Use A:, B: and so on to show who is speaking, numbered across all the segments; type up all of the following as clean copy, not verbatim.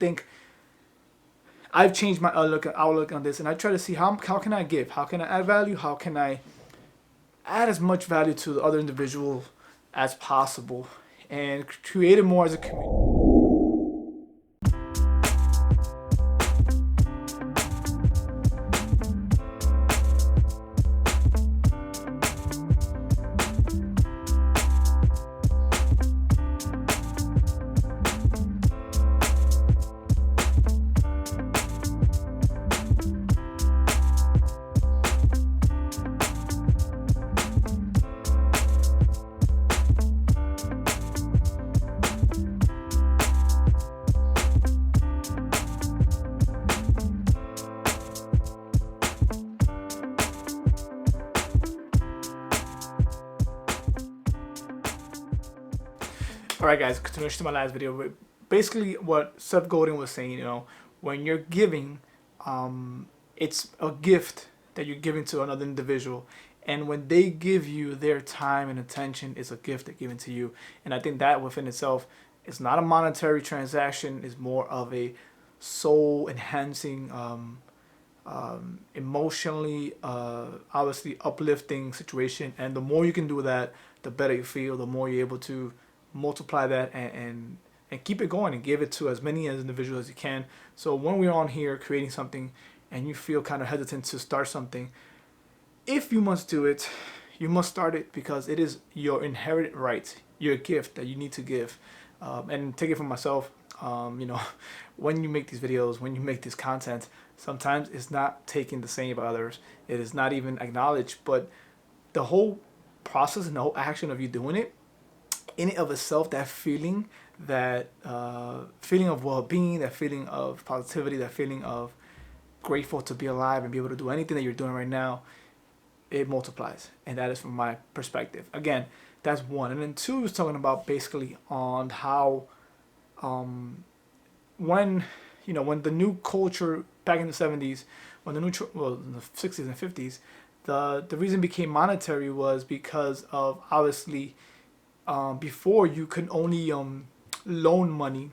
A: think I've changed my outlook on this, and I try to see how can I give, how can I add value, how can I add as much value to the other individual as possible, and create it more as a community. Alright guys, continuation to my last video. Basically what Seth Godin was saying, when you're giving, it's a gift that you're giving to another individual. And when they give you their time and attention, it's a gift they're giving to you. And I think that within itself is not a monetary transaction, it's more of a soul enhancing, emotionally, obviously uplifting situation. And the more you can do that, the better you feel, the more you're able to multiply that and keep it going and give it to as many as individuals as you can. So when we're on here creating something and you feel kind of hesitant to start something, if you must do it, you must start it because it is your inherent right, your gift that you need to give. And take it from myself, when you make these videos, when you make this content, sometimes it's not taken the same by others. It is not even acknowledged, but the whole process and the whole action of you doing it, in and of itself, that feeling, that feeling of well-being, that feeling of positivity, that feeling of grateful to be alive and be able to do anything that you're doing right now, it multiplies. And that is from my perspective. Again, that's one. And then two is talking about basically on how when the new culture back in the 70s, when the new in the 60s and 50s, the reason it became monetary was because of obviously before you could only loan money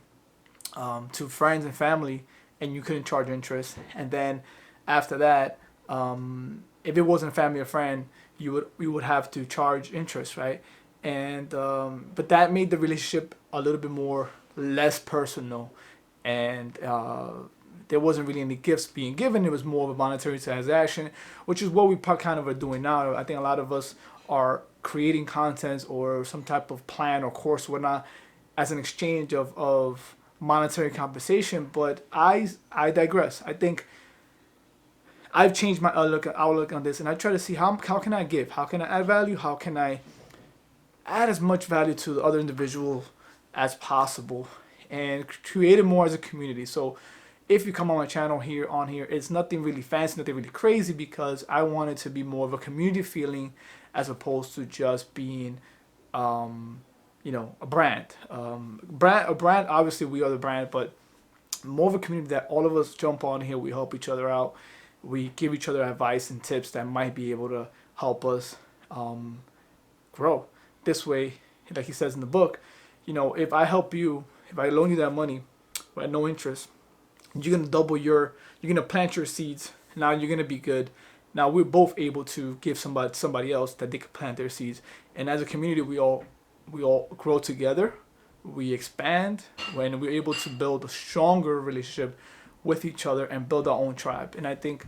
A: to friends and family, and you couldn't charge interest. And then after that, if it wasn't a family or friend, you would have to charge interest, right? And but that made the relationship a little bit more less personal, and there wasn't really any gifts being given. It was more of a monetary transaction, which is what we kind of are doing now. I think a lot of us are creating content or some type of plan or course or whatnot as an exchange of monetary compensation. But I digress. I think I've changed my outlook on this, and I try to see how can I give, how can I add value, how can I add as much value to the other individual as possible, and create it more as a community. So if you come on my channel here, it's nothing really fancy, nothing really crazy, because I want it to be more of a community feeling as opposed to just being, a brand. A brand, obviously we are the brand, but more of a community that all of us jump on here, we help each other out, we give each other advice and tips that might be able to help us grow. This way, like he says in the book, if I help you, if I loan you that money at no interest, you're gonna you're gonna plant your seeds. Now you're gonna be good. Now we're both able to give somebody else that they can plant their seeds. And as a community, we all grow together. We expand when we're able to build a stronger relationship with each other and build our own tribe. And I think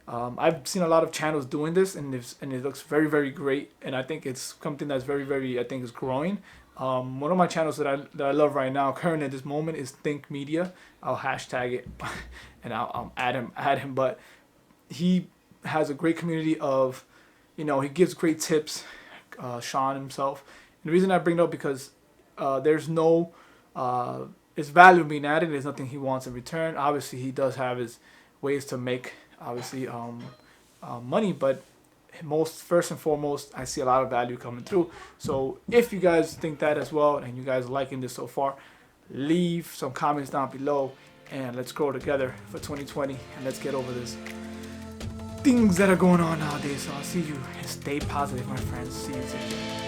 A: I've seen a lot of channels doing this, and it looks very, very great. And I think it's something that's very, very, I think is growing. One of my channels that I love right now, current at this moment, is Think Media. I'll hashtag it and I'll add him. But he has a great community of, he gives great tips. Sean himself. And the reason I bring it up because there's no it's value being added. There's nothing he wants in return. Obviously, he does have his ways to make money, but first and foremost, I see a lot of value coming through. So if you guys think that as well, and you guys are liking this so far, leave some comments down below, and let's grow together for 2020, and let's get over this things that are going on nowadays. So I'll see you, and stay positive, my friends. See you soon.